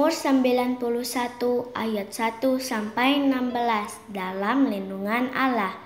Mazmur 91 ayat 1 sampai 16 dalam lindungan Allah.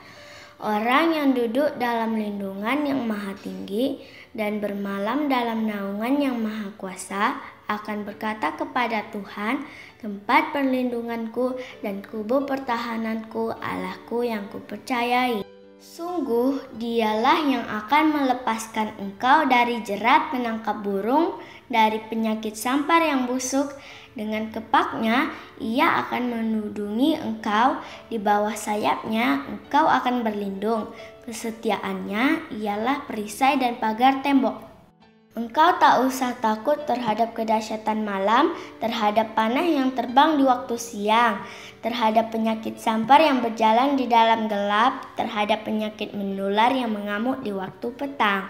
Orang yang duduk dalam lindungan yang maha tinggi dan bermalam dalam naungan yang maha kuasa akan berkata kepada Tuhan, tempat perlindunganku dan kubu pertahananku, Allahku yang kupercayai. Sungguh dialah yang akan melepaskan engkau dari jerat penangkap burung, dari penyakit sampar yang busuk. Dengan kepaknya ia akan menudungi engkau, di bawah sayapnya engkau akan berlindung. Kesetiaannya ialah perisai dan pagar tembok. Engkau tak usah takut terhadap kedahsyatan malam, terhadap panah yang terbang di waktu siang, terhadap penyakit sampar yang berjalan di dalam gelap, terhadap penyakit menular yang mengamuk di waktu petang.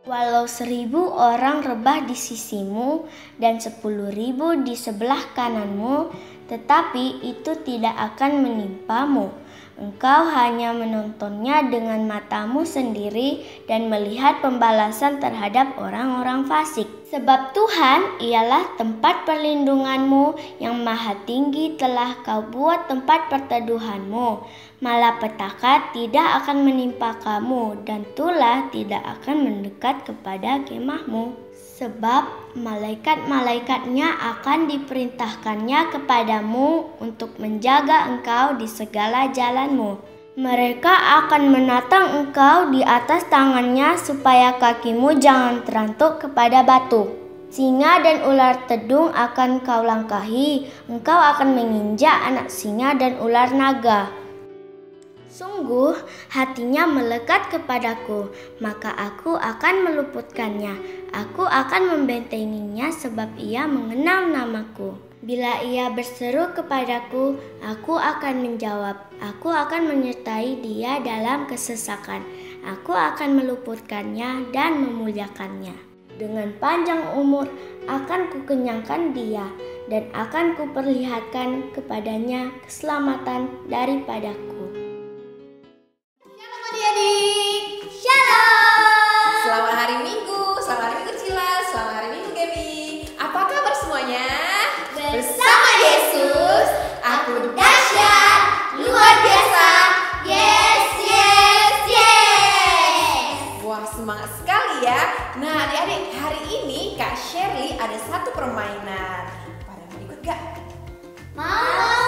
Walau 1000 orang rebah di sisimu dan 10.000 di sebelah kananmu, tetapi itu tidak akan menimpamu. Engkau hanya menontonnya dengan matamu sendiri dan melihat pembalasan terhadap orang-orang fasik. Sebab Tuhan ialah tempat perlindunganmu, yang maha tinggi telah kau buat tempat perteduhanmu. Malapetaka tidak akan menimpa kamu, dan tulah tidak akan mendekat kepada kemahmu. Sebab malaikat-malaikatnya akan diperintahkannya kepadamu untuk menjaga engkau di segala jalanmu. Mereka akan menatang engkau di atas tangannya supaya kakimu jangan terantuk kepada batu. Singa dan ular tedung akan kau langkahi, engkau akan menginjak anak singa dan ular naga. Sungguh hatinya melekat kepadaku, maka aku akan meluputkannya. Aku akan membentenginya sebab ia mengenal namaku. Bila ia berseru kepadaku, aku akan menjawab. Aku akan menyertai dia dalam kesesakan. Aku akan meluputkannya dan memuliakannya. Dengan panjang umur akan kukenyangkan dia, dan akan kuperlihatkan kepadanya keselamatan daripadaku. Adik-adik, shalom. Selamat hari Minggu Cila, selamat hari Minggu Gaby. Apa kabar semuanya? Bersama Yesus, aku dahsyat, luar biasa, yes, yes, yes. Wah, semangat sekali ya. Nah adik-adik, hari ini Kak Shirley ada satu permainan. Pada mau ikut gak? Mau.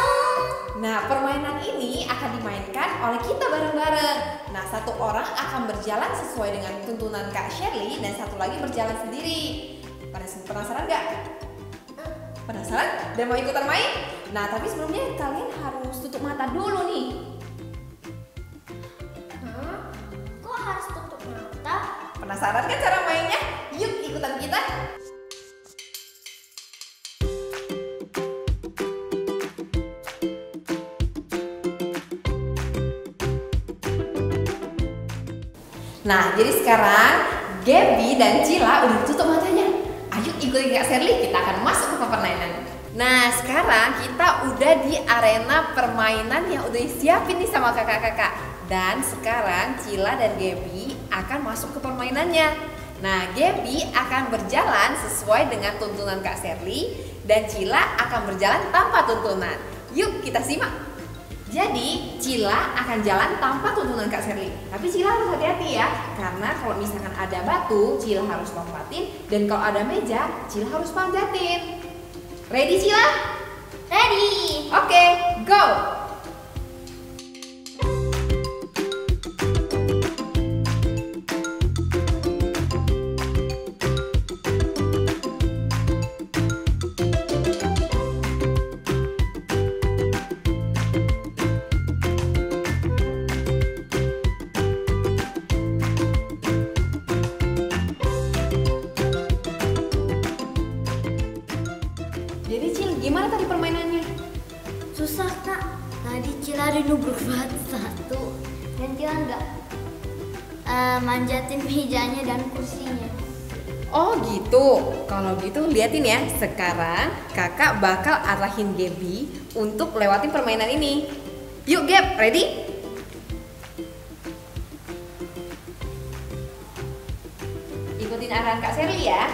Nah, permainan ini akan dimainkan oleh kita bareng-bareng. Nah, satu orang akan berjalan sesuai dengan tuntunan Kak Shirley dan satu lagi berjalan sendiri. Penasaran gak? Penasaran? Dan mau ikutan main? Nah, tapi sebelumnya kalian harus tutup mata dulu nih. Kok harus tutup mata? Penasaran kan cara mainnya? Yuk ikutan kita. Nah, jadi sekarang Gaby dan Cila udah tutup matanya. Ayo ikutin Kak Shirley, kita akan masuk ke permainan. Nah, sekarang kita udah di arena permainan yang udah disiapin nih sama kakak-kakak. Dan sekarang Cila dan Gaby akan masuk ke permainannya. Nah, Gaby akan berjalan sesuai dengan tuntunan Kak Shirley dan Cila akan berjalan tanpa tuntunan. Yuk kita simak. Jadi Cila akan jalan tanpa tuntunan Kak Shirley. Tapi Cila harus hati-hati ya, karena kalau misalkan ada batu, Cila harus lompatin, dan kalau ada meja, Cila harus panjatin. Ready Cila? Ready. Oke, go! Jadi Cil, gimana tadi permainannya? Susah Kak, tadi Cila rindu berbuat satu dan Cila nggak manjatin mejanya dan kursinya. Oh gitu, kalau gitu liatin ya. Sekarang kakak bakal arahin Gaby untuk lewatin permainan ini. Yuk Gab, ready? Ikutin arahan Kak Shirley ya.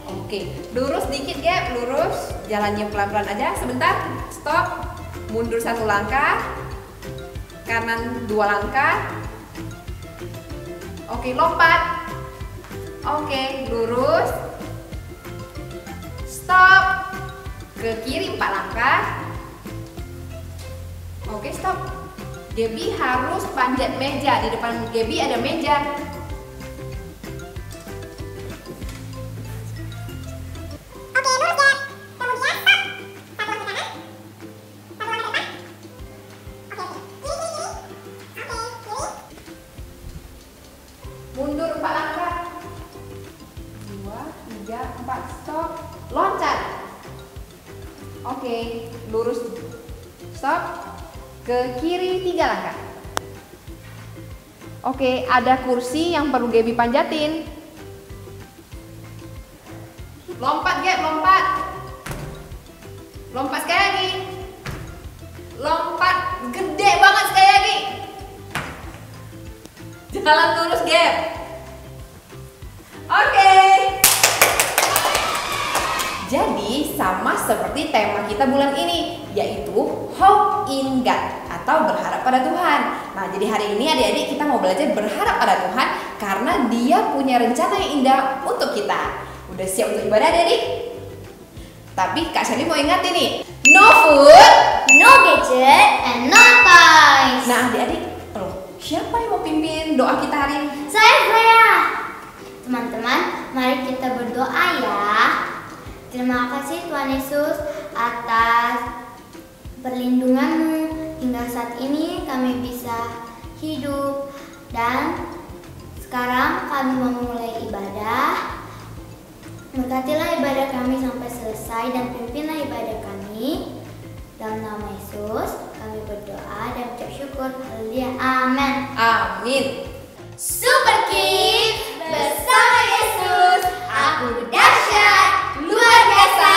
Oke. Oke, lurus dikit Gap, lurus. Jalannya pelan-pelan aja, sebentar. Stop. Mundur 1 langkah. Kanan 2 langkah. Oke, lompat. Oke, lurus. Stop. Ke kiri 4 langkah. Oke, stop. Gaby harus panjat meja. Di depan Gaby ada meja. Mundur 4 langkah. 2, 3, 4, stop. Loncat. Oke, lurus. Stop. Ke kiri 3 langkah. Oke, ada kursi yang perlu Gaby panjatin. Lompat Gap, lompat. Lompat sekali lagi. Lompat gede banget sekali lagi. Jalan lurus Gap. Oke. Jadi sama seperti tema kita bulan ini, yaitu Hope in God atau berharap pada Tuhan. Nah, jadi hari ini adik-adik kita mau belajar berharap pada Tuhan karena Dia punya rencana yang indah untuk kita. Udah siap untuk ibadah adik-adik? Tapi Kak Shelly mau ingatin nih, no food, No gadget and no toys. Nah adik-adik, siapa yang mau pimpin doa kita hari ini? Saya. Teman-teman, mari kita berdoa ya. Terima kasih Tuhan Yesus atas perlindungan-Mu hingga saat ini kami bisa hidup, dan sekarang kami memulai ibadah. Berkatilah ibadah kami sampai selesai dan pimpinlah ibadah kami. Dalam nama Yesus kami berdoa dan ucap syukur. Haleluya. Amin. Amin. Super Kids bersama Yesus, aku dahsyat, luar biasa.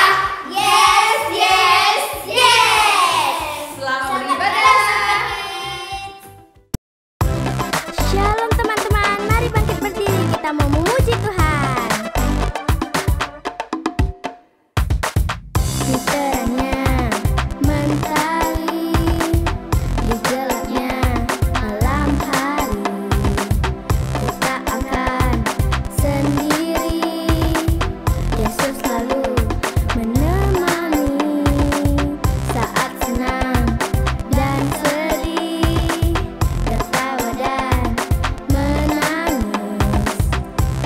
Yes, yes, yes. Selamat beribadah. Shalom teman-teman, mari bangkit berdiri, kita mau memuji Tuhan. Di terangnya mentari, di gelapnya malam hari, kita akan sendiri. Yesus selalu menemani saat senang dan sedih, tertawa dan menangis.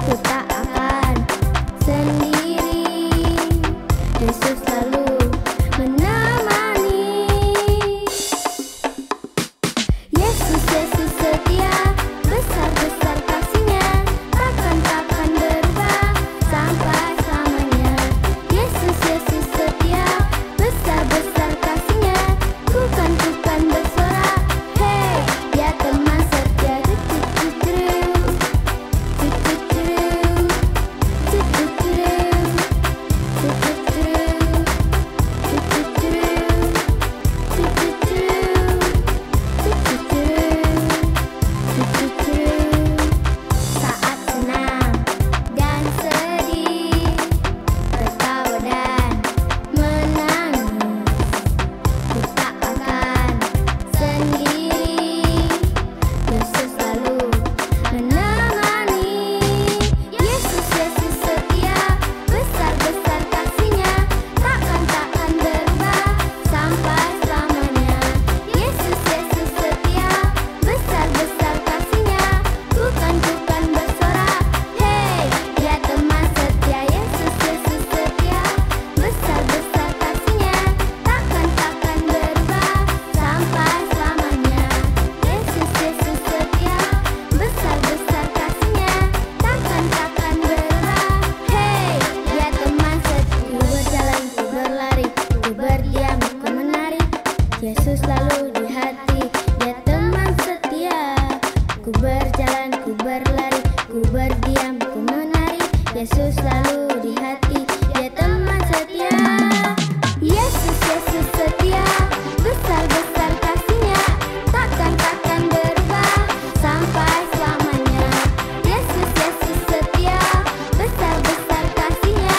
Kita akan sendiri. Yesus selalu menemani. Yesus, Yesus setia, besar-besar kasih-Nya, takkan berubah sampai selamanya. Yesus, Yesus setia, besar-besar kasih-Nya, bukan bersorak. Hey, Dia teman setia. Saat senang dan sedih, tertawa dan menangis, kita akan sendiri. Yesus selalu menemani. Yesus, Yesus setia, besar-besar kasih-Nya, takkan berubah sampai selamanya. Yesus, Yesus setia, besar-besar kasih-Nya, bukan bersorak. Hey, Dia teman setia. Yesus, Yesus setia, besar-besar kasih-Nya, takkan berubah sampai selamanya. Yesus, Yesus setia, besar-besar kasih-Nya, takkan berubah. Hey, Dia teman setia. Ku berjalan, ku berlari, ku berdiam, ku menari. Yesus selalu di hati, Dia teman setia. Ku berjalan, ku berlari, ku berdiam, ku menari. Yesus selalu di hati, Dia teman setia. Yesus, Yesus setia, besar-besar kasih-Nya, takkan berubah sampai selamanya. Yesus, Yesus setia, besar-besar kasih-Nya,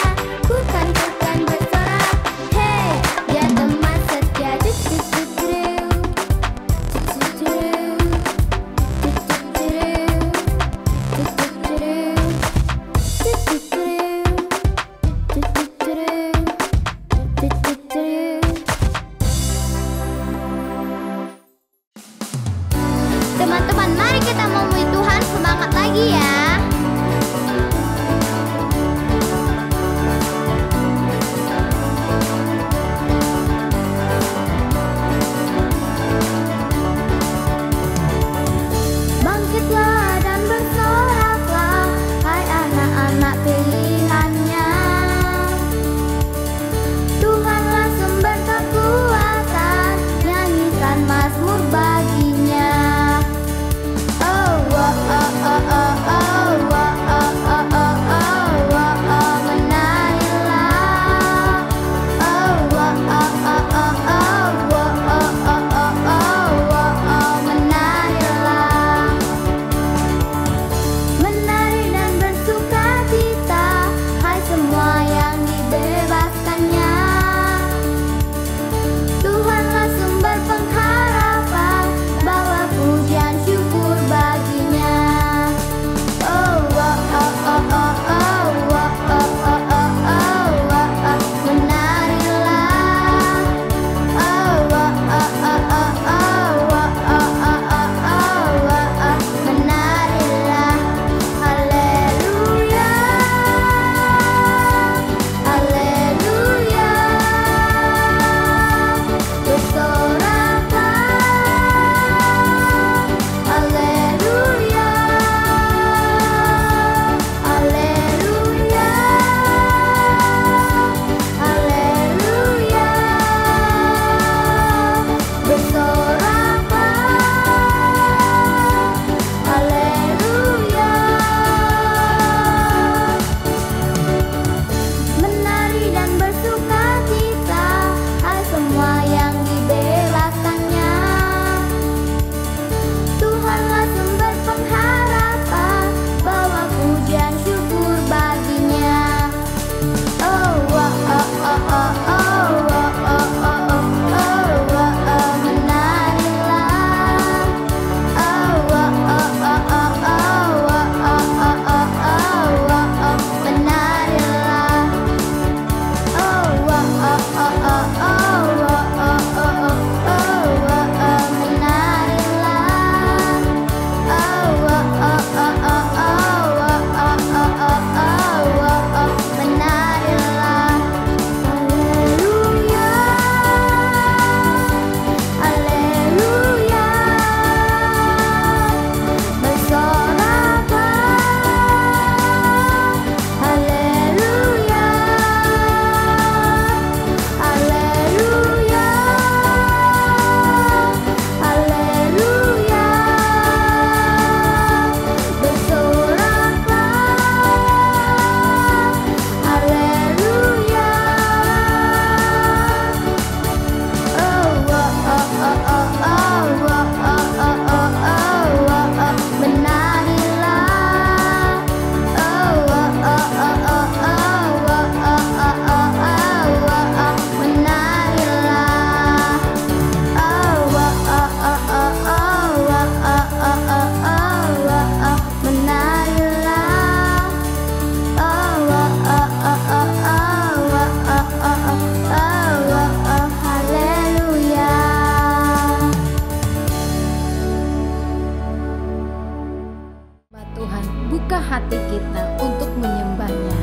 buka hati kita untuk menyembahnya.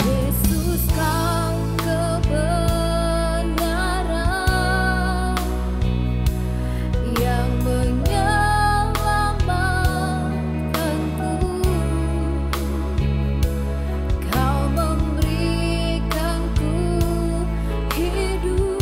Yesus, Kau kebenaran yang menyelamatkanku. Kau memberikanku hidup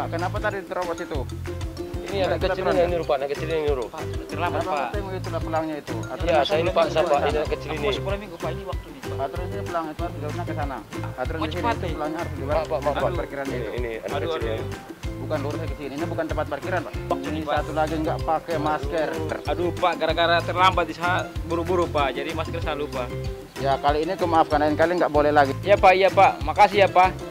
Pak, kenapa tadi terobos itu? Ini anak kecil ini Pak, anak kecil ini Pak. Terlambat Pak. Tengok itu pulangnya itu. Iya, saya ini Pak, siapa ini anak kecil ini. Sekolah minggu Pak, ini waktu nih Pak. Aturan ini pulang itu harus jauhnya ke sana. Aturan di sini cepat itu nih. pulangnya harus di Pak, tempat parkiran itu. Ini anak kecil ini. Bukan lurus ke sini, ini bukan tempat parkiran Pak. Ini satu lagi nggak pakai masker. Aduh Pak, gara-gara terlambat di saat buru-buru Pak, jadi masker saya lupa. Ya kali ini aku maafkan, lain kali nggak boleh lagi. Iya Pak, makasih ya Pak.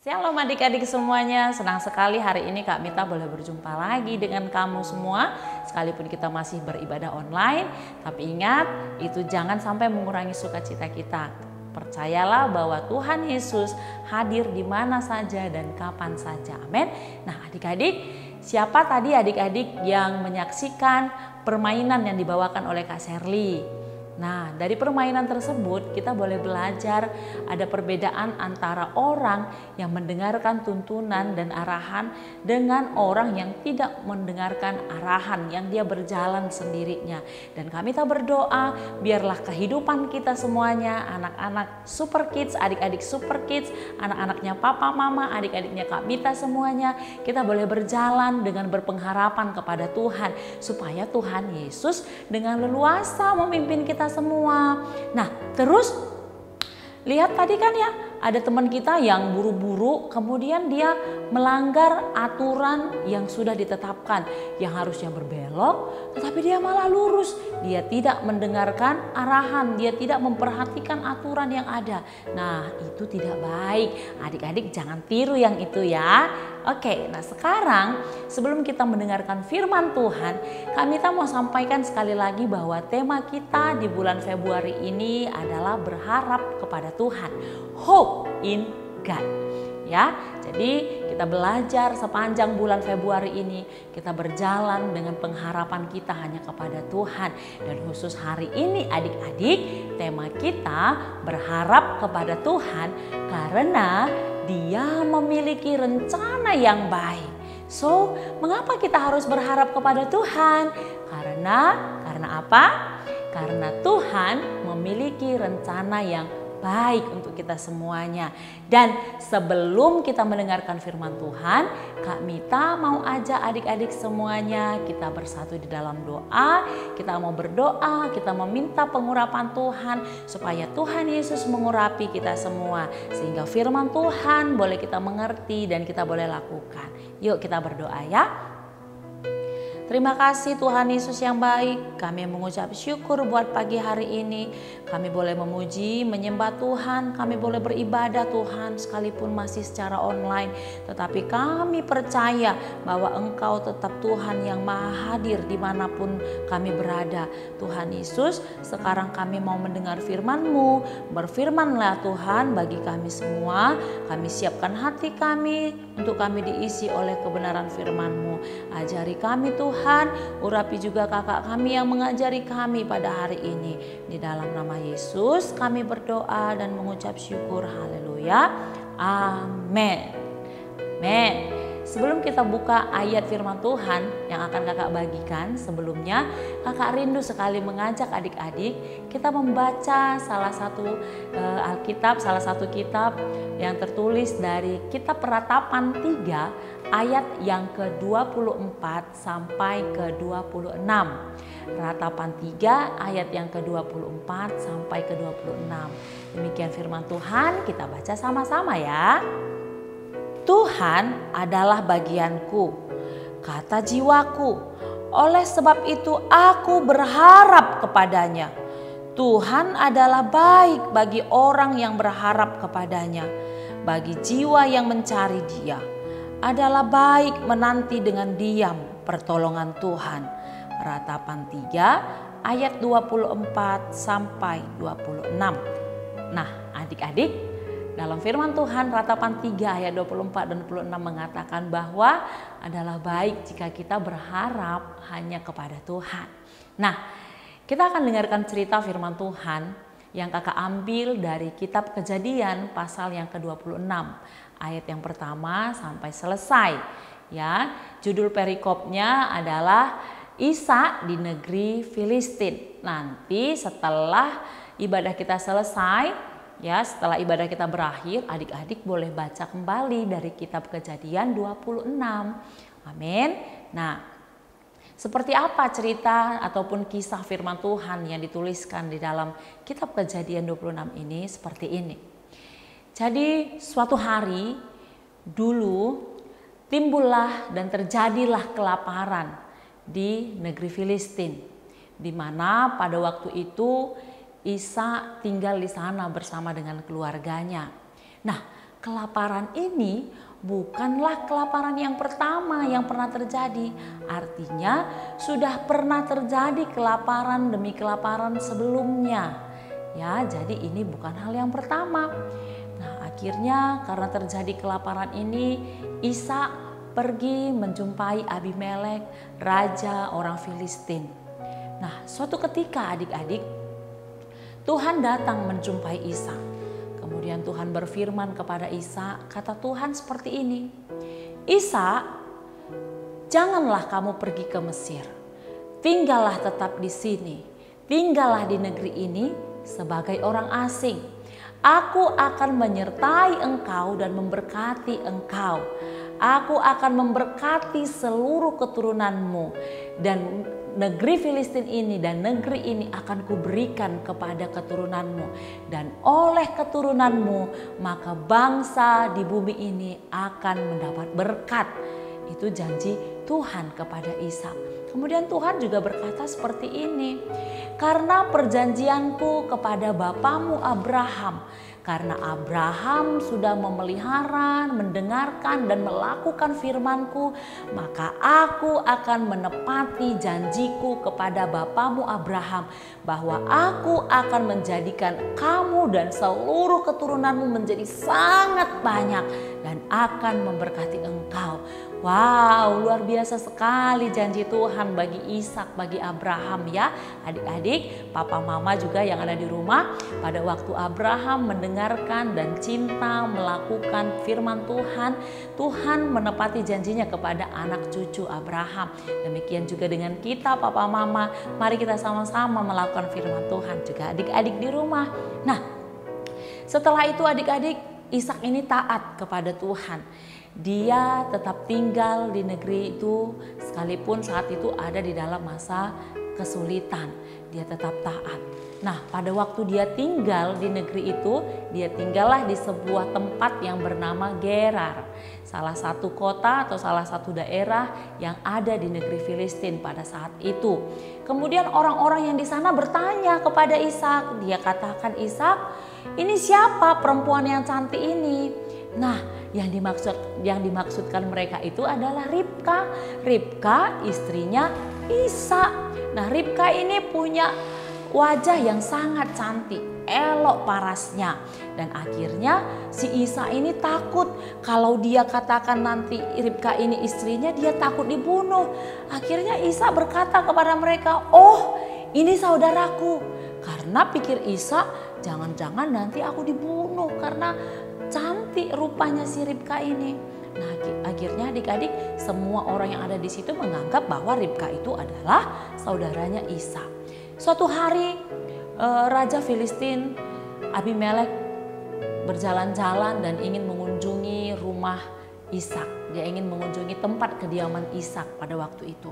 Shalom adik-adik semuanya, senang sekali hari ini Kak Mita boleh berjumpa lagi dengan kamu semua. Sekalipun kita masih beribadah online, tapi ingat itu jangan sampai mengurangi sukacita kita. Percayalah bahwa Tuhan Yesus hadir di mana saja dan kapan saja. Amin. Nah adik-adik, siapa tadi adik-adik yang menyaksikan permainan yang dibawakan oleh Kak Sherly? Nah, dari permainan tersebut kita boleh belajar ada perbedaan antara orang yang mendengarkan tuntunan dan arahan dengan orang yang tidak mendengarkan arahan, yang dia berjalan sendirinya. Dan kami tak berdoa biarlah kehidupan kita semuanya, anak-anak Super Kids, adik-adik Super Kids, anak-anaknya papa mama, adik-adiknya Kak Mita semuanya, kita boleh berjalan dengan berpengharapan kepada Tuhan supaya Tuhan Yesus dengan leluasa memimpin kita semua. Nah, terus lihat tadi kan ya, ada teman kita yang buru-buru kemudian dia melanggar aturan yang sudah ditetapkan, yang harusnya berbelok tetapi dia malah lurus. Dia tidak mendengarkan arahan, dia tidak memperhatikan aturan yang ada. Nah, itu tidak baik. Adik-adik jangan tiru yang itu ya. Oke, nah sekarang sebelum kita mendengarkan firman Tuhan, Kak Mita mau sampaikan sekali lagi bahwa tema kita di bulan Februari ini adalah berharap kepada Tuhan. Hope in God. Ya, jadi kita belajar sepanjang bulan Februari ini, kita berjalan dengan pengharapan kita hanya kepada Tuhan. Dan khusus hari ini adik-adik, tema kita berharap kepada Tuhan karena Dia memiliki rencana yang baik. So, mengapa kita harus berharap kepada Tuhan? Karena apa? Karena Tuhan memiliki rencana yang baik untuk kita semuanya. Dan sebelum kita mendengarkan firman Tuhan, Kak Mita mau ajak adik-adik semuanya kita bersatu di dalam doa. Kita mau berdoa, kita meminta pengurapan Tuhan supaya Tuhan Yesus mengurapi kita semua sehingga firman Tuhan boleh kita mengerti dan kita boleh lakukan. Yuk kita berdoa ya. Terima kasih Tuhan Yesus yang baik, kami mengucap syukur buat pagi hari ini. Kami boleh memuji, menyembah Tuhan, kami boleh beribadah Tuhan sekalipun masih secara online. Tetapi kami percaya bahwa Engkau tetap Tuhan yang maha hadir dimanapun kami berada. Tuhan Yesus, sekarang kami mau mendengar firman-Mu. Berfirmanlah Tuhan bagi kami semua. Kami siapkan hati kami untuk kami diisi oleh kebenaran firman-Mu. Ajari kami Tuhan, urapi juga kakak kami yang mengajari kami pada hari ini. Di dalam nama Yesus kami berdoa dan mengucap syukur. Haleluya. Amin. Amin. Sebelum kita buka ayat firman Tuhan yang akan kakak bagikan, sebelumnya kakak rindu sekali mengajak adik-adik kita membaca salah satu Alkitab, salah satu kitab yang tertulis dari kitab Peratapan 3 ayat yang ke-24 sampai ke-26. Ratapan 3 ayat yang ke-24 sampai ke-26. Demikian firman Tuhan, kita baca sama-sama ya. Tuhan adalah bagianku, kata jiwaku. Oleh sebab itu aku berharap kepadanya. Tuhan adalah baik bagi orang yang berharap kepadanya. Bagi jiwa yang mencari Dia, adalah baik menanti dengan diam pertolongan Tuhan. Ratapan 3 ayat 24 sampai 26. Nah, adik-adik, dalam firman Tuhan Ratapan 3 ayat 24 dan 26 mengatakan bahwa adalah baik jika kita berharap hanya kepada Tuhan. Nah, kita akan dengarkan cerita firman Tuhan yang kakak ambil dari kitab Kejadian pasal yang ke-26 ayat yang pertama sampai selesai. Ya, judul perikopnya adalah Ishak di negeri Filistin. Nanti setelah ibadah kita selesai, ya setelah ibadah kita berakhir, adik-adik boleh baca kembali dari kitab Kejadian 26. Amin. Nah, seperti apa cerita ataupun kisah firman Tuhan yang dituliskan di dalam kitab Kejadian 26 ini? Seperti ini. Jadi suatu hari dulu timbullah dan terjadilah kelaparan di negeri Filistin, di mana pada waktu itu Ishak tinggal di sana bersama dengan keluarganya. Nah, kelaparan ini bukanlah kelaparan yang pertama yang pernah terjadi. Artinya sudah pernah terjadi kelaparan demi kelaparan sebelumnya. Ya, jadi ini bukan hal yang pertama. Nah, akhirnya karena terjadi kelaparan ini, Ishak pergi menjumpai Abimelek, raja orang Filistin. Nah, suatu ketika adik-adik, Tuhan datang menjumpai Ishak. Kemudian Tuhan berfirman kepada Ishak, kata Tuhan seperti ini, Ishak, janganlah kamu pergi ke Mesir, tinggallah tetap di sini, tinggallah di negeri ini sebagai orang asing. Aku akan menyertai engkau dan memberkati engkau. Aku akan memberkati seluruh keturunanmu dan negeri Filistin ini dan negeri ini akan kuberikan kepada keturunanmu, dan oleh keturunanmu maka bangsa di bumi ini akan mendapat berkat. Itu janji Tuhan kepada Ishak. Kemudian Tuhan juga berkata seperti ini, karena perjanjianku kepada bapamu Abraham, karena Abraham sudah memelihara, mendengarkan dan melakukan firmanku, maka aku akan menepati janjiku kepada bapamu Abraham, bahwa aku akan menjadikan kamu dan seluruh keturunanmu menjadi sangat banyak dan akan memberkati engkau. Wow, luar biasa sekali janji Tuhan bagi Ishak, bagi Abraham ya. Adik-adik, papa mama juga yang ada di rumah, pada waktu Abraham mendengarkan dan cinta melakukan firman Tuhan, Tuhan menepati janjinya kepada anak cucu Abraham. Demikian juga dengan kita papa mama, mari kita sama-sama melakukan firman Tuhan juga adik-adik di rumah. Nah, setelah itu adik-adik, Ishak ini taat kepada Tuhan. Dia tetap tinggal di negeri itu sekalipun saat itu ada di dalam masa kesulitan. Dia tetap taat. Nah, pada waktu dia tinggal di negeri itu, dia tinggallah di sebuah tempat yang bernama Gerar. Salah satu kota atau salah satu daerah yang ada di negeri Filistin pada saat itu. Kemudian orang-orang yang di sana bertanya kepada Ishak. Dia katakan, Ishak, ini siapa perempuan yang cantik ini? Nah, yang dimaksudkan mereka itu adalah Ribka. Ribka istrinya Ishak. Nah, Ribka ini punya wajah yang sangat cantik, elok parasnya. Dan akhirnya si Ishak ini takut kalau dia katakan nanti Ribka ini istrinya, dia takut dibunuh. Akhirnya Ishak berkata kepada mereka, oh ini saudaraku. Karena pikir Ishak, jangan-jangan nanti aku dibunuh karena cantik rupanya si Ribka ini. Nah, akhirnya adik-adik, semua orang yang ada di situ menganggap bahwa Ribka itu adalah saudaranya Ishak. Suatu hari Raja Filistin Abimelek berjalan-jalan dan ingin mengunjungi rumah Ishak. Dia ingin mengunjungi tempat kediaman Ishak pada waktu itu.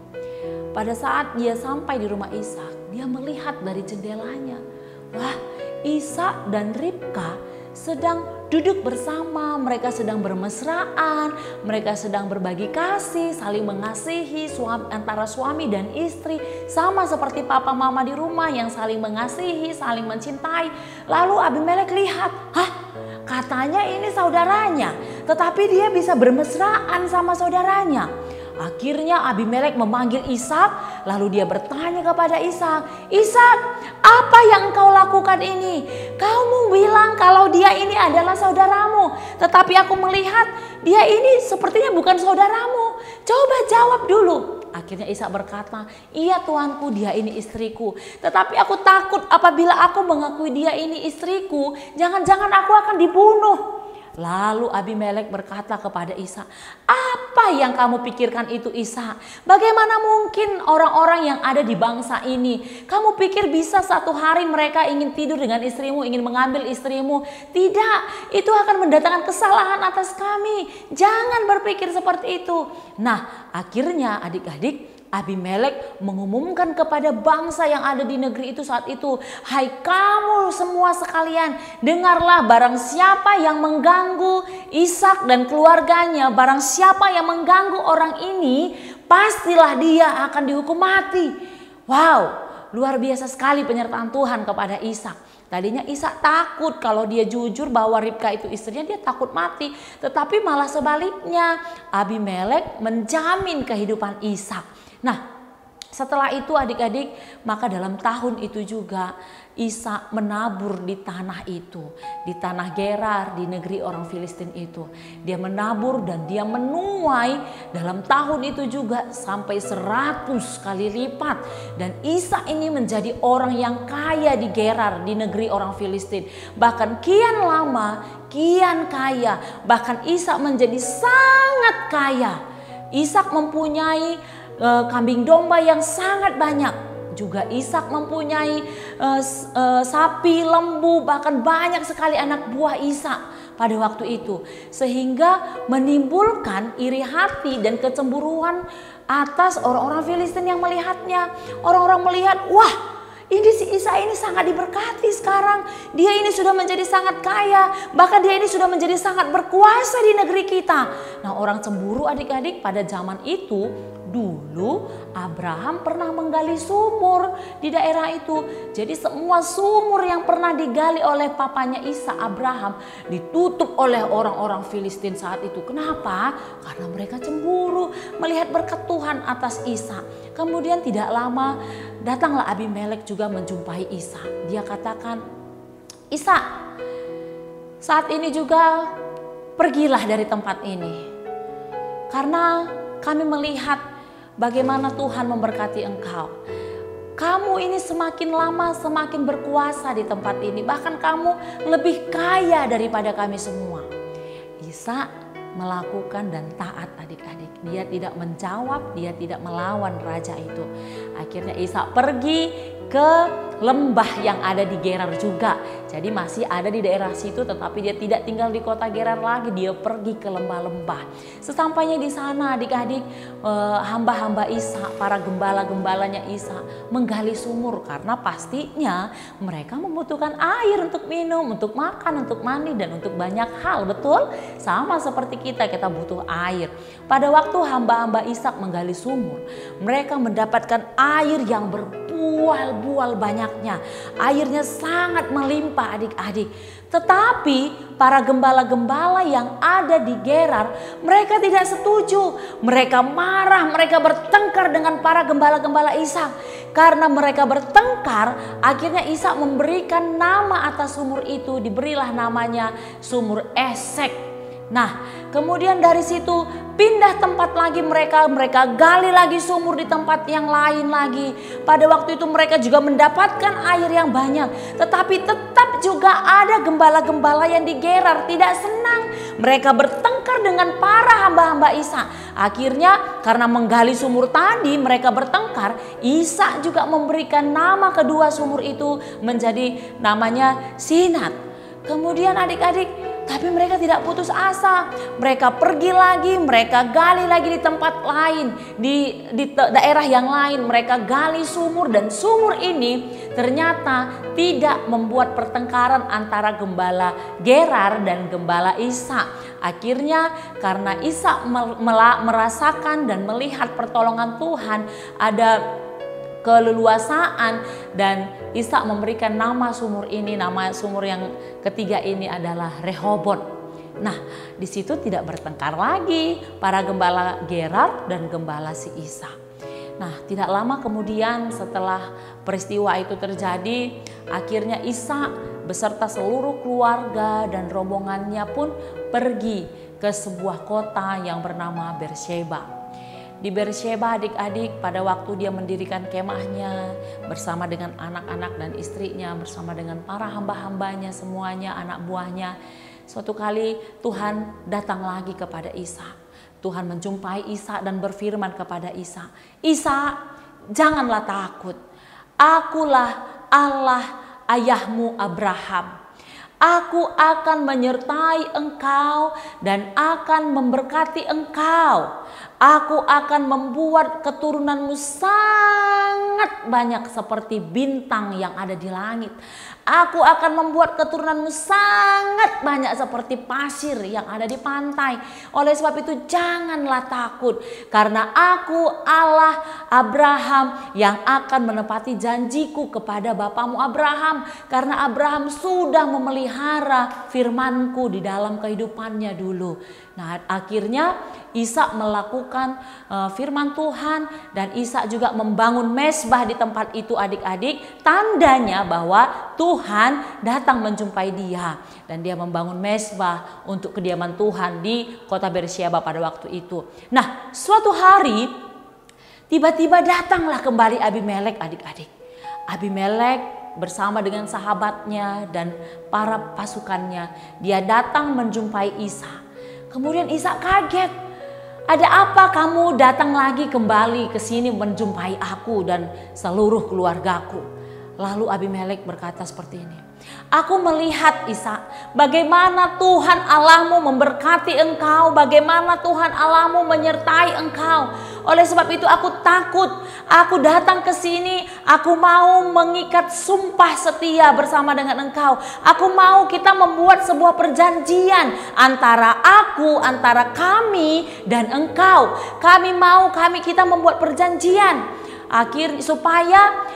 Pada saat dia sampai di rumah Ishak, dia melihat dari jendelanya, wah, Ishak dan Ribka sedang duduk bersama, mereka sedang bermesraan, mereka sedang berbagi kasih, saling mengasihi antara suami dan istri, sama seperti papa mama di rumah yang saling mengasihi, saling mencintai. Lalu Abimelek lihat, hah, katanya ini saudaranya, tetapi dia bisa bermesraan sama saudaranya. Akhirnya Abimelek memanggil Ishak, lalu dia bertanya kepada Ishak, Ishak, apa yang engkau lakukan ini? Kamu bilang kalau dia ini adalah saudaramu, tetapi aku melihat dia ini sepertinya bukan saudaramu. Coba jawab dulu. Akhirnya Ishak berkata, iya tuanku, dia ini istriku. Tetapi aku takut apabila aku mengakui dia ini istriku, jangan-jangan aku akan dibunuh. Lalu Abimelek berkata kepada Ishak, "Apa yang kamu pikirkan itu, Ishak? Bagaimana mungkin orang-orang yang ada di bangsa ini? Kamu pikir bisa satu hari mereka ingin tidur dengan istrimu, ingin mengambil istrimu? Tidak, itu akan mendatangkan kesalahan atas kami. Jangan berpikir seperti itu." Nah, akhirnya adik-adik, Abimelek mengumumkan kepada bangsa yang ada di negeri itu saat itu, "Hai kamu semua sekalian, dengarlah, barang siapa yang mengganggu Ishak dan keluarganya, barang siapa yang mengganggu orang ini, pastilah dia akan dihukum mati." Wow, luar biasa sekali penyertaan Tuhan kepada Ishak. Tadinya Ishak takut kalau dia jujur bahwa Ribka itu istrinya, dia takut mati. Tetapi malah sebaliknya, Abimelek menjamin kehidupan Ishak. Nah, setelah itu adik-adik, maka dalam tahun itu juga Ishak menabur di tanah itu, di tanah Gerar, di negeri orang Filistin itu. Dia menabur dan dia menuai dalam tahun itu juga sampai 100 kali lipat. Dan Ishak ini menjadi orang yang kaya di Gerar, di negeri orang Filistin. Bahkan kian lama, kian kaya. Bahkan Ishak menjadi sangat kaya. Ishak mempunyai kambing domba yang sangat banyak. Juga Ishak mempunyai sapi, lembu, bahkan banyak sekali anak buah Ishak pada waktu itu. Sehingga menimbulkan iri hati dan kecemburuan atas orang-orang Filistin yang melihatnya. Orang-orang melihat, wah, ini si Ishak ini sangat diberkati sekarang. Dia ini sudah menjadi sangat kaya. Bahkan dia ini sudah menjadi sangat berkuasa di negeri kita. Nah, orang cemburu adik-adik. Pada zaman itu dulu Abraham pernah menggali sumur di daerah itu. Jadi semua sumur yang pernah digali oleh papanya Ishak, Abraham, ditutup oleh orang-orang Filistin saat itu. Kenapa? Karena mereka cemburu melihat berkat Tuhan atas Ishak. Kemudian tidak lama datanglah Abimelek juga menjumpai Ishak. Dia katakan, "Ishak, saat ini juga pergilah dari tempat ini. Karena kami melihat bagaimana Tuhan memberkati engkau. Kamu ini semakin lama semakin berkuasa di tempat ini. Bahkan kamu lebih kaya daripada kami semua." Ishak melakukan dan taat adik-adik. Dia tidak menjawab, dia tidak melawan raja itu. Akhirnya Ishak pergi ke lembah yang ada di Gerar juga. Jadi masih ada di daerah situ, tetapi dia tidak tinggal di kota Gerar lagi. Dia pergi ke lembah-lembah. Sesampainya di sana adik-adik, hamba-hamba Ishak, para gembala-gembalanya Ishak menggali sumur. Karena pastinya mereka membutuhkan air untuk minum, untuk makan, untuk mandi, dan untuk banyak hal. Betul? Sama seperti kita butuh air. Pada waktu hamba-hamba Ishak menggali sumur, mereka mendapatkan air yang berbual-bual banyaknya. Airnya sangat melimpah adik-adik. Tetapi para gembala-gembala yang ada di Gerar, mereka tidak setuju. Mereka marah, mereka bertengkar dengan para gembala-gembala Ishak. Karena mereka bertengkar, akhirnya Ishak memberikan nama atas sumur itu. Diberilah namanya Sumur Esek. Nah, kemudian dari situ pindah tempat lagi mereka gali lagi sumur di tempat yang lain lagi. Pada waktu itu mereka juga mendapatkan air yang banyak. Tetapi tetap juga ada gembala-gembala yang di Gerar tidak senang. Mereka bertengkar dengan para hamba-hamba Ishak. Akhirnya karena menggali sumur tadi mereka bertengkar, Ishak juga memberikan nama kedua sumur itu menjadi namanya Sinat. Kemudian adik-adik, tapi mereka tidak putus asa. Mereka pergi lagi, mereka gali lagi di tempat lain, di daerah yang lain. Mereka gali sumur dan sumur ini ternyata tidak membuat pertengkaran antara gembala Gerar dan gembala Ishak. Akhirnya karena Ishak merasakan dan melihat pertolongan Tuhan, ada keleluasaan, dan Ishak memberikan nama sumur ini, nama sumur yang ketiga ini adalah Rehobot. Nah, di situ tidak bertengkar lagi para gembala Gerar dan gembala si Ishak. Nah, tidak lama kemudian setelah peristiwa itu terjadi, akhirnya Ishak beserta seluruh keluarga dan rombongannya pun pergi ke sebuah kota yang bernama Beersheba. Di Beersheba adik-adik, pada waktu dia mendirikan kemahnya bersama dengan anak-anak dan istrinya, bersama dengan para hamba-hambanya semuanya, anak buahnya. Suatu kali Tuhan datang lagi kepada Ishak. Tuhan menjumpai Ishak dan berfirman kepada Ishak, "Ishak, janganlah takut. Akulah Allah ayahmu Abraham. Aku akan menyertai engkau dan akan memberkati engkau. Aku akan membuat keturunanmu sangat banyak seperti bintang yang ada di langit. Aku akan membuat keturunanmu sangat banyak seperti pasir yang ada di pantai. Oleh sebab itu janganlah takut, karena aku Allah Abraham yang akan menepati janjiku kepada bapamu Abraham. Karena Abraham sudah memelihara firmanku di dalam kehidupannya dulu." Nah, akhirnya Ishak melakukan firman Tuhan, dan Ishak juga membangun mezbah di tempat itu, adik-adik. Tandanya bahwa Tuhan datang menjumpai dia, dan dia membangun mezbah untuk kediaman Tuhan di kota Beersheba pada waktu itu. Nah, suatu hari tiba-tiba datanglah kembali Abimelek, adik-adik. Abimelek bersama dengan sahabatnya dan para pasukannya, dia datang menjumpai Ishak. Kemudian Ishak kaget. "Ada apa kamu datang lagi kembali ke sini menjumpai aku dan seluruh keluargaku?" Lalu Abimelek berkata seperti ini, "Aku melihat Ishak, bagaimana Tuhan Allahmu memberkati engkau, bagaimana Tuhan Allahmu menyertai engkau. Oleh sebab itu aku takut. Aku datang ke sini, aku mau mengikat sumpah setia bersama dengan engkau. Aku mau kita membuat sebuah perjanjian antara kami dan engkau. Kita membuat perjanjian supaya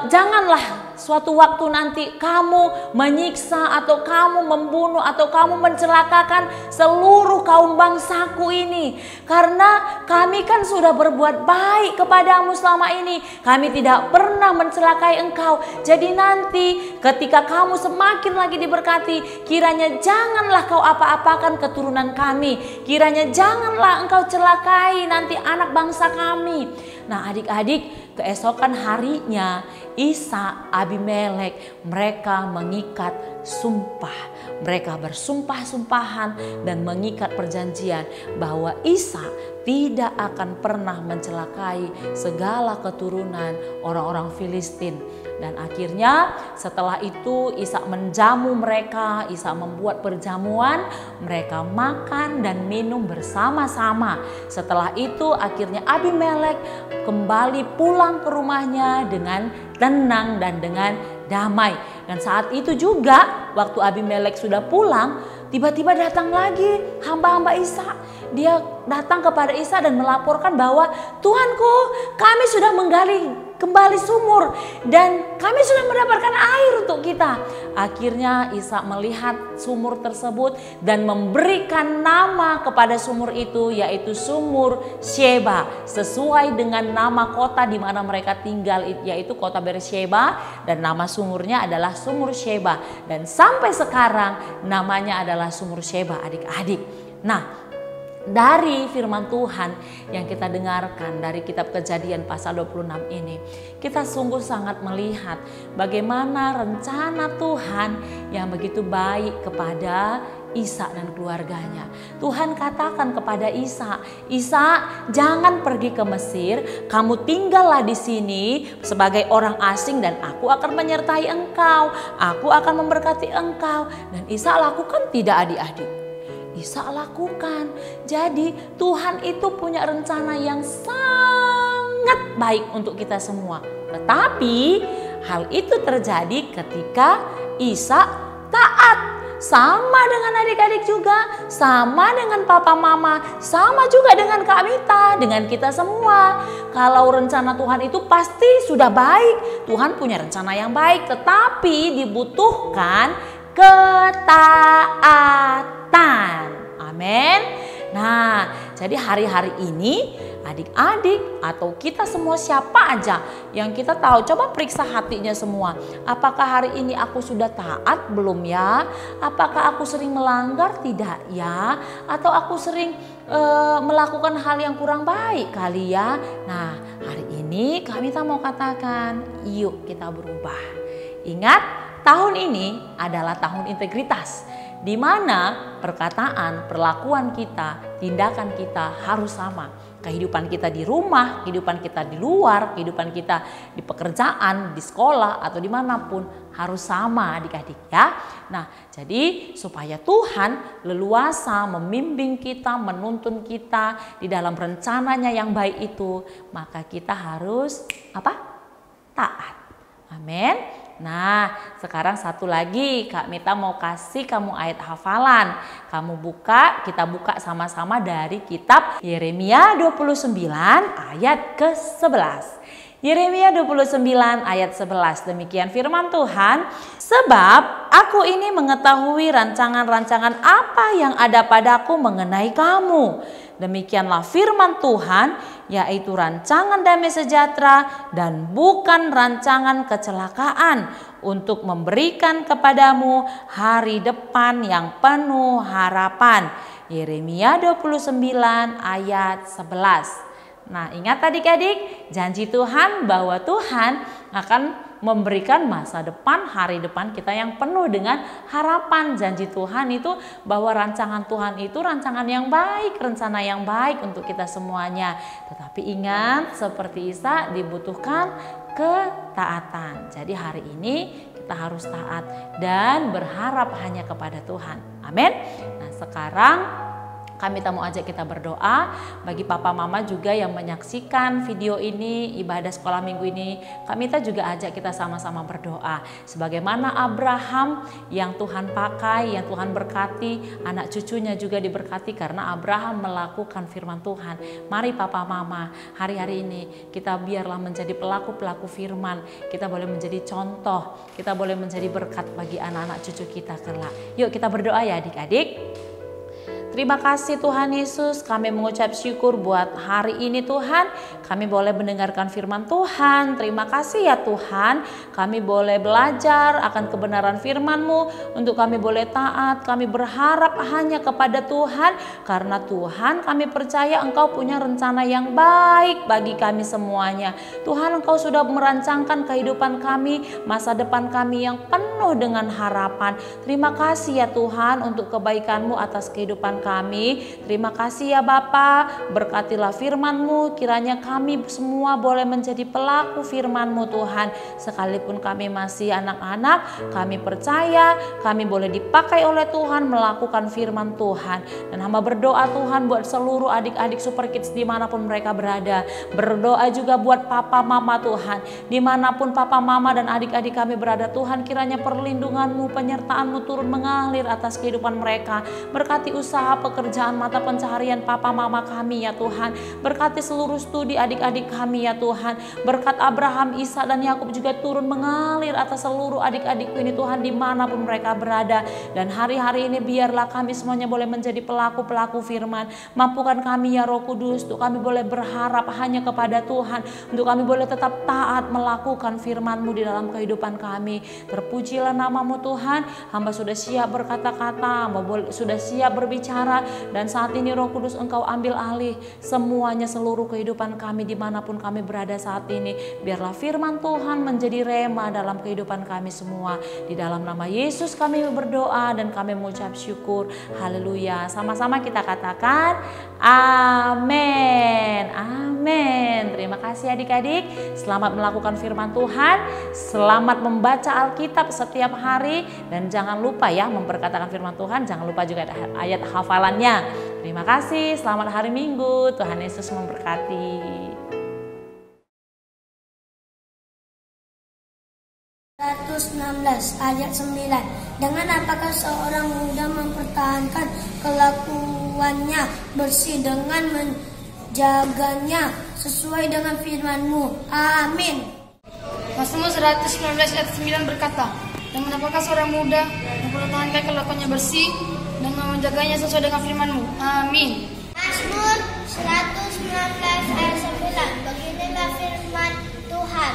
janganlah suatu waktu nanti kamu menyiksa atau kamu membunuh atau kamu mencelakakan seluruh kaum bangsaku ini. Karena kami kan sudah berbuat baik kepadamu selama ini. Kami tidak pernah mencelakai engkau. Jadi nanti ketika kamu semakin lagi diberkati, kiranya janganlah kau apa-apakan keturunan kami. Kiranya janganlah engkau celakai nanti anak bangsa kami." Nah, adik-adik, keesokan harinya Ishak, Abimelek, mereka mengikat sumpah. Mereka bersumpah-sumpahan dan mengikat perjanjian bahwa Ishak tidak akan pernah mencelakai segala keturunan orang-orang Filistin. Dan akhirnya setelah itu Ishak menjamu mereka, Ishak membuat perjamuan, mereka makan dan minum bersama-sama. Setelah itu akhirnya Abimelek kembali pulang ke rumahnya dengan tenang dan dengan damai. Dan saat itu juga waktu Abimelek sudah pulang, tiba-tiba datang lagi hamba-hamba Ishak. Dia datang kepada Ishak dan melaporkan bahwa, "Tuanku, kami sudah menggali kembali sumur dan kami sudah mendapatkan air untuk kita." Akhirnya Ishak melihat sumur tersebut dan memberikan nama kepada sumur itu, yaitu sumur Sheba, sesuai dengan nama kota di mana mereka tinggal, yaitu kota Beersheba, dan nama sumurnya adalah sumur Sheba, dan sampai sekarang namanya adalah sumur Sheba, adik-adik. Nah, dari firman Tuhan yang kita dengarkan dari kitab Kejadian pasal 26 ini, kita sungguh sangat melihat bagaimana rencana Tuhan yang begitu baik kepada Ishak dan keluarganya. Tuhan katakan kepada Ishak, "Ishak, jangan pergi ke Mesir, kamu tinggallah di sini sebagai orang asing dan aku akan menyertai engkau, aku akan memberkati engkau." Dan Ishak lakukan tidak, adik-adik? Ishak lakukan. Jadi Tuhan itu punya rencana yang sangat baik untuk kita semua. Tetapi hal itu terjadi ketika Ishak taat. Sama dengan adik-adik juga, sama dengan papa mama, sama juga dengan Kak Mita, dengan kita semua. Kalau rencana Tuhan itu pasti sudah baik. Tuhan punya rencana yang baik, tetapi dibutuhkan ketaatan. Amin. Nah, jadi hari-hari ini adik-adik atau kita semua siapa aja yang kita tahu, coba periksa hatinya semua. Apakah hari ini aku sudah taat belum ya? Apakah aku sering melanggar tidak ya? Atau aku sering melakukan hal yang kurang baik kali ya? Nah, hari ini kami mau katakan, yuk kita berubah. Ingat, tahun ini adalah tahun integritas, di mana perkataan, perlakuan kita, tindakan kita harus sama. Kehidupan kita di rumah, kehidupan kita di luar, kehidupan kita di pekerjaan, di sekolah, atau dimanapun harus sama adik-adik ya. Nah, jadi supaya Tuhan leluasa membimbing kita, menuntun kita di dalam rencananya yang baik itu, maka kita harus apa? Taat. Amin. Nah, sekarang satu lagi Kak Mita mau kasih kamu ayat hafalan. Kamu buka, kita buka sama-sama dari kitab Yeremia 29 ayat ke-11. Yeremia 29 ayat 11, demikian firman Tuhan. Sebab aku ini mengetahui rancangan-rancangan apa yang ada padaku mengenai kamu. Demikianlah firman Tuhan, yaitu rancangan damai sejahtera dan bukan rancangan kecelakaan, untuk memberikan kepadamu hari depan yang penuh harapan. Yeremia 29 ayat 11. Nah, ingat adik-adik, janji Tuhan bahwa Tuhan akan memberikan masa depan, hari depan kita yang penuh dengan harapan. Janji Tuhan itu bahwa rancangan Tuhan itu rancangan yang baik, rencana yang baik untuk kita semuanya. Tetapi ingat, seperti Isa dibutuhkan ketaatan. Jadi hari ini kita harus taat dan berharap hanya kepada Tuhan. Amin. Nah, sekarang kami mau ajak kita berdoa. Bagi papa mama juga yang menyaksikan video ini, ibadah sekolah minggu ini, kami juga ajak kita sama-sama berdoa. Sebagaimana Abraham yang Tuhan pakai, yang Tuhan berkati, anak cucunya juga diberkati karena Abraham melakukan firman Tuhan. Mari papa mama, hari-hari ini kita biarlah menjadi pelaku-pelaku firman. Kita boleh menjadi contoh, kita boleh menjadi berkat bagi anak-anak cucu kita kelak. Yuk kita berdoa ya adik-adik. Terima kasih Tuhan Yesus, kami mengucap syukur buat hari ini Tuhan. Kami boleh mendengarkan firman Tuhan. Terima kasih ya Tuhan, kami boleh belajar akan kebenaran firman-Mu. Untuk kami boleh taat, kami berharap hanya kepada Tuhan. Karena Tuhan, kami percaya Engkau punya rencana yang baik bagi kami semuanya. Tuhan, Engkau sudah merancangkan kehidupan kami, masa depan kami yang penuh dengan harapan. Terima kasih ya Tuhan untuk kebaikan-Mu atas kehidupan kami. Terima kasih ya Bapa, berkatilah firman-Mu, kiranya kami semua boleh menjadi pelaku firman-Mu Tuhan. Sekalipun kami masih anak-anak, kami percaya kami boleh dipakai oleh Tuhan melakukan firman Tuhan. Dan hamba berdoa Tuhan buat seluruh adik-adik Super Kids dimanapun mereka berada. Berdoa juga buat papa mama Tuhan, dimanapun papa mama dan adik-adik kami berada Tuhan, kiranya perlindungan-Mu, penyertaan-Mu turun mengalir atas kehidupan mereka. Berkati usaha, pekerjaan, mata pencaharian papa mama kami ya Tuhan. Berkati seluruh studi adik-adik kami ya Tuhan. Berkat Abraham, Ishak dan Yakub juga turun mengalir atas seluruh adik-adikku ini Tuhan, dimanapun mereka berada. Dan hari-hari ini biarlah kami semuanya boleh menjadi pelaku-pelaku firman. Mampukan kami ya Roh Kudus, untuk kami boleh berharap hanya kepada Tuhan, untuk kami boleh tetap taat melakukan firman-Mu di dalam kehidupan kami. Terpujilah nama-Mu Tuhan. Hamba sudah siap berkata-kata, hamba sudah siap berbicara. Dan saat ini Roh Kudus Engkau ambil alih semuanya, seluruh kehidupan kami dimanapun kami berada saat ini. Biarlah firman Tuhan menjadi rema dalam kehidupan kami semua. Di dalam nama Yesus kami berdoa dan kami mengucap syukur. Haleluya. Sama-sama kita katakan amin. Amin. Terima kasih adik-adik. Selamat melakukan firman Tuhan. Selamat membaca Alkitab setiap hari. Dan jangan lupa ya memperkatakan firman Tuhan. Jangan lupa juga ada ayat hafalannya. Terima kasih. Selamat hari Minggu. Tuhan Yesus memberkati. 116 ayat 9. Dengan apakah seorang muda mempertahankan kelakuannya bersih dengan menjaganya sesuai dengan firman-Mu. Amin. Mazmur 119 ayat 9 berkata, dengan apakah seorang muda mempertahankan kelakuannya bersih dan menjaganya sesuai dengan firman-Mu. Amin. Mazmur 119 ayat 9. Beginilah firman Tuhan.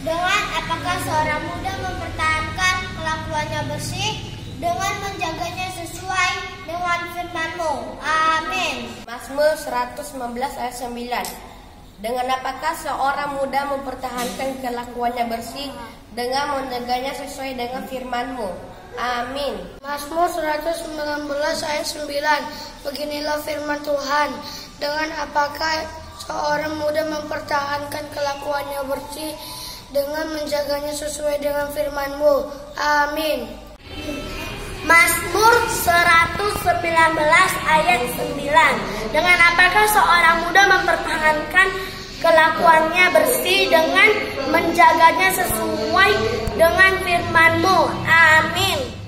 Dengan apakah seorang muda mempertahankan kelakuannya bersih dengan menjaganya sesuai dengan firman-Mu. Amin. Mazmur 119 ayat 9. Dengan apakah seorang muda mempertahankan kelakuannya bersih dengan menjaganya sesuai dengan firman-Mu. Amin. Mazmur 119 ayat 9. Beginilah firman Tuhan. Dengan apakah seorang muda mempertahankan kelakuannya bersih dengan menjaganya sesuai dengan firman-Mu. Amin. Mazmur 119 ayat 9. Dengan apakah seorang muda mempertahankan kelakuannya bersih dengan menjaganya sesuai dengan firman-Mu. Amin.